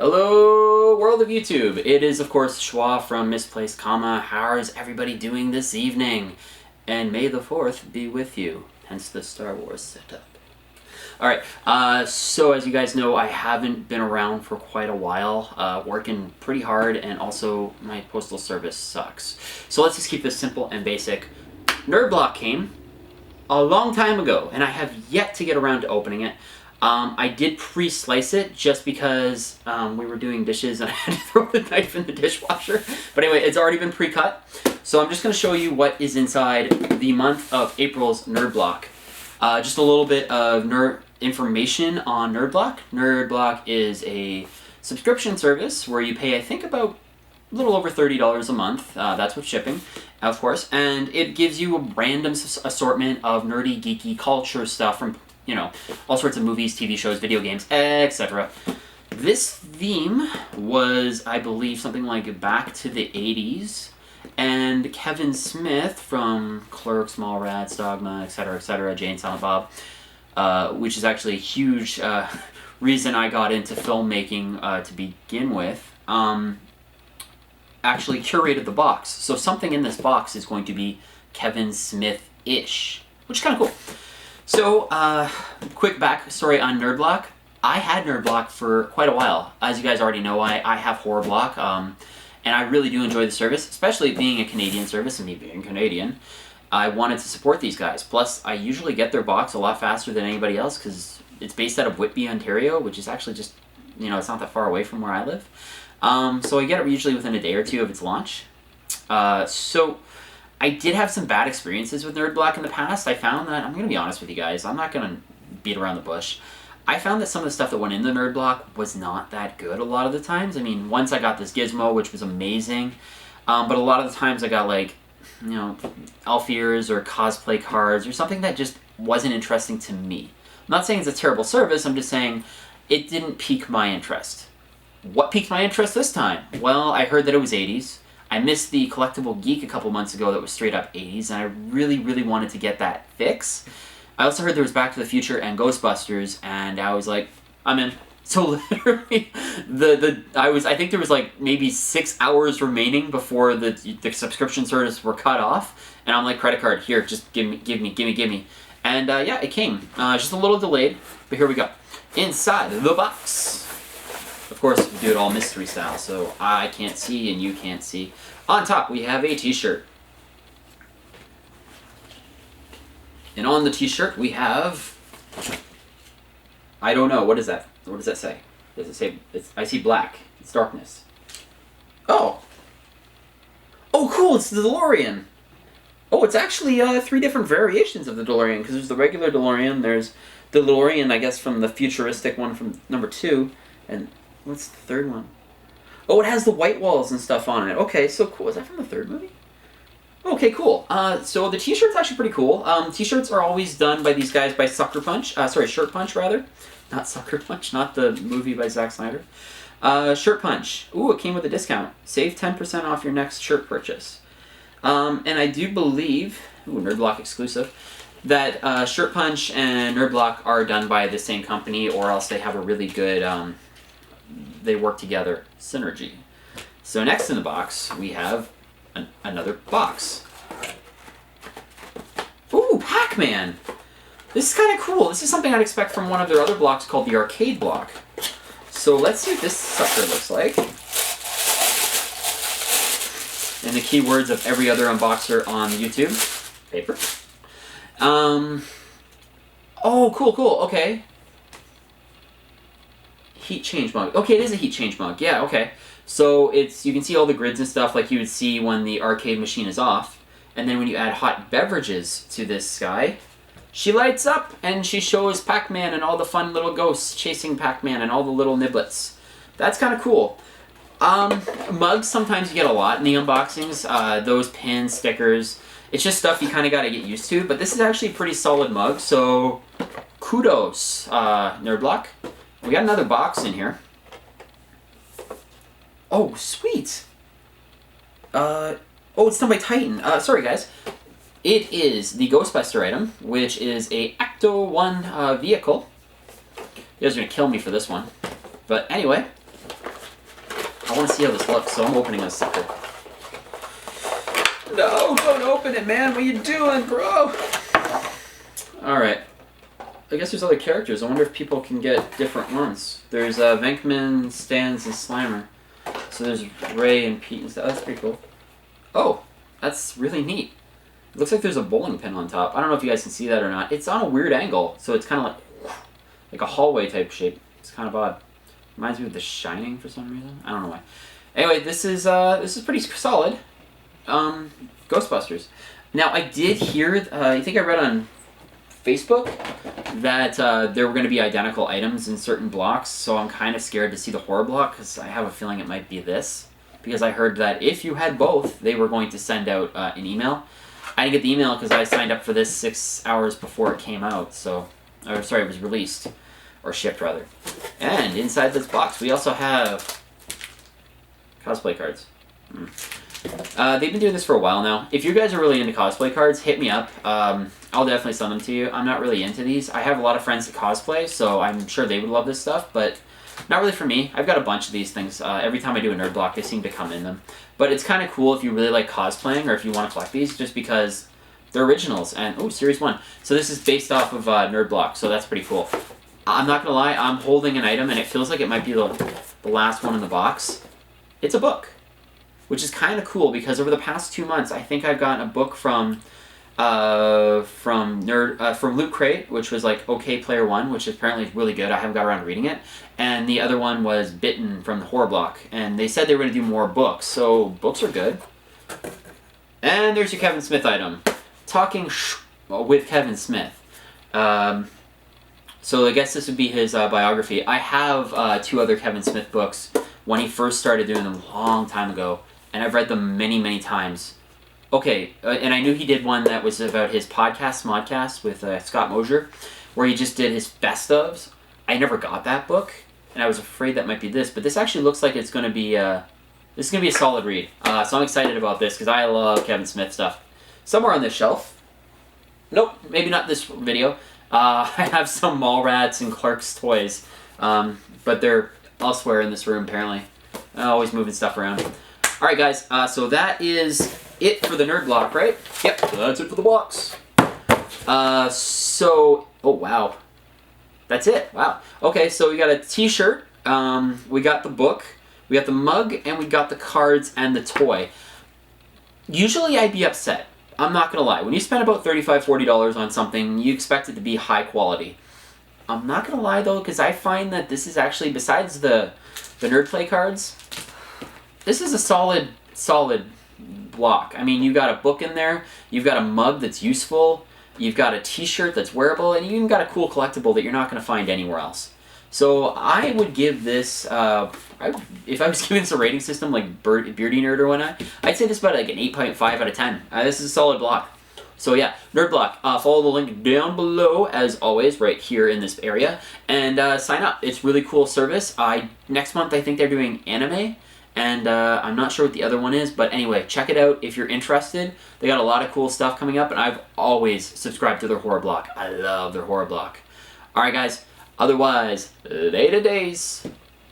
Hello, world of YouTube. It is, of course, Schwa from Misplaced Comma. How is everybody doing this evening? And may the 4th be with you. Hence the Star Wars setup. Alright, so as you guys know, I haven't been around for quite a while, working pretty hard, and also my postal service sucks. So let's just keep this simple and basic. Nerd Block came a long time ago, and I have yet to get around to opening it. I did pre-slice it just because we were doing dishes and I had to throw the knife in the dishwasher. But anyway, it's already been pre-cut. So I'm just going to show you what is inside the month of April's Nerd Block. Just a little bit of nerd information on Nerd Block. Nerd Block is a subscription service where you pay, I think, about a little over $30 a month. That's with shipping, of course. And it gives you a random assortment of nerdy, geeky culture stuff from, you know, all sorts of movies, TV shows, video games, etc. This theme was, I believe, something like back to the 80s. And Kevin Smith from Clerks, Mallrats, Dogma, etc., Jane Silent Bob, which is actually a huge reason I got into filmmaking to begin with, actually curated the box. So something in this box is going to be Kevin Smith-ish, which is kind of cool. So, quick backstory on Nerd Block. I had Nerd Block for quite a while. As you guys already know, I have Horror Block, and I really do enjoy the service, especially being a Canadian service and me being Canadian. I wanted to support these guys. Plus, I usually get their box a lot faster than anybody else because it's based out of Whitby, Ontario, which is actually just, you know, it's not that far away from where I live. So I get it usually within a day or two of its launch. So I did have some bad experiences with Nerd Block in the past. I found that, I'm going to be honest with you guys, I'm not going to beat around the bush. I found that some of the stuff that went in the Nerd Block was not that good a lot of the times. I mean, once I got this gizmo, which was amazing, but a lot of the times I got, like, you know, elf ears or cosplay cards or something that just wasn't interesting to me. I'm not saying it's a terrible service, I'm just saying it didn't pique my interest. What piqued my interest this time? Well, I heard that it was 80s. I missed the Collectible Geek a couple months ago that was straight up 80s, and I really, really wanted to get that fix. I also heard there was Back to the Future and Ghostbusters, and I was like, I'm in. So literally, I think there was like maybe 6 hours remaining before the subscription service were cut off, and I'm like, credit card, here, just give me. And yeah, it came. Just a little delayed, but here we go. Inside the box. Of course, we do it all mystery style, so I can't see and you can't see. On top, we have a t-shirt. And on the t-shirt, we have... I don't know, what is that? What does that say? Does it say... I see black. It's darkness. Oh! Oh, cool, it's the DeLorean! Oh, it's actually 3 different variations of the DeLorean, because there's the regular DeLorean, there's the DeLorean, I guess, from the futuristic one from number 2, and... what's the third one? Oh, it has the white walls and stuff on it. Okay, so cool. Is that from the 3rd movie? Okay, cool. So the t-shirt's actually pretty cool. T-shirts are always done by these guys by Sucker Punch. Sorry, Shirt Punch, rather. Not Sucker Punch, not the movie by Zack Snyder. Shirt Punch. Ooh, it came with a discount. Save 10% off your next shirt purchase. And I do believe, ooh, Nerd Block exclusive, that Shirt Punch and Nerd Block are done by the same company, or else they have a really good... they work together, synergy. So next in the box, we have another box. Ooh, Pac-Man! This is kind of cool. This is something I'd expect from one of their other blocks called the Arcade Block. So let's see what this sucker looks like. In the keywords of every other unboxer on YouTube. Paper. Oh, cool, okay. Heat change mug. Okay, it is a heat change mug. Yeah, okay. So you can see all the grids and stuff like you would see when the arcade machine is off. And then when you add hot beverages to this guy, she lights up and she shows Pac-Man and all the fun little ghosts chasing Pac-Man and all the little niblets. That's kind of cool. Mugs, sometimes you get a lot in the unboxings. Those pins, stickers. It's just stuff you kind of got to get used to. But this is actually a pretty solid mug, so kudos, Nerd Block. We got another box in here. Oh, sweet. Oh, it's done by Titan. Sorry, guys. It is the Ghostbuster item, which is a Ecto 1 vehicle. You guys are going to kill me for this one. But anyway, I want to see how this looks, so I'm opening this sucker. No, don't open it, man. What are you doing, bro? Alright. I guess there's other characters. I wonder if people can get different ones. There's Venkman, Stans, and Slimer. So there's Ray and Pete and stuff. That's pretty cool. Oh, that's really neat. It looks like there's a bowling pin on top. I don't know if you guys can see that or not. It's on a weird angle, so it's kind of like a hallway type shape. It's kind of odd. Reminds me of The Shining for some reason. I don't know why. Anyway, this is pretty solid. Ghostbusters. Now I did hear. I think I read on Facebook that there were going to be identical items in certain blocks. So I'm kind of scared to see the horror block because I have a feeling it might be this. Because I heard that if you had both, they were going to send out an email. I didn't get the email because I signed up for this 6 hours before it came out. So, or sorry, it was released. Or shipped, rather. And inside this box, we also have cosplay cards. They've been doing this for a while now. If you guys are really into cosplay cards, hit me up. I'll definitely send them to you. I'm not really into these. I have a lot of friends that cosplay, so I'm sure they would love this stuff, but not really for me. I've got a bunch of these things. Every time I do a nerd block, they seem to come in them. But it's kind of cool if you really like cosplaying or if you want to collect these, just because they're originals. And, oh, Series 1. So this is based off of nerd block, so that's pretty cool. I'm not going to lie, I'm holding an item and it feels like it might be the last one in the box. It's a book, which is kind of cool because over the past 2 months, I think I've gotten a book from Loot Crate, which was like OK Player 1, which is apparently really good. I haven't got around to reading it. And the other one was Bitten from the Horror Block. And they said they were going to do more books, so books are good. And there's your Kevin Smith item. Talking with Kevin Smith. So I guess this would be his biography. I have 2 other Kevin Smith books when he first started doing them a long time ago, and I've read them many, many times. Okay, and I knew he did one that was about his podcast, Smodcast, with Scott Mosier, where he just did his best ofs. I never got that book, and I was afraid that might be this, but this actually looks like it's going to be a solid read. So I'm excited about this because I love Kevin Smith stuff. Somewhere on this shelf. Nope, maybe not this video. I have some Mallrats and Clark's toys, but they're elsewhere in this room apparently. I'm always moving stuff around. Alright guys, so that is it for the nerd block, right? Yep, that's it for the box. Oh wow. That's it, wow. Okay, so we got a t-shirt, we got the book, we got the mug, and we got the cards and the toy. Usually I'd be upset. I'm not going to lie. When you spend about $35, $40 on something, you expect it to be high quality. I'm not going to lie, though, because I find that this is actually, besides the Nerd Play cards, this is a solid block. I mean, you've got a book in there, you've got a mug that's useful, you've got a t-shirt that's wearable, and you even got a cool collectible that you're not going to find anywhere else. So I would give this, if I was giving this a rating system like Beardy Nerd or whatnot, I'd say this about like an 8.5 out of 10. This is a solid block. So yeah, Nerd Block. Follow the link down below, as always, right here in this area, and sign up. It's really cool service. Next month I think they're doing anime, and I'm not sure what the other one is, but anyway, check it out if you're interested. They got a lot of cool stuff coming up, and I've always subscribed to their horror block. I love their horror block. Alright guys, otherwise, later days.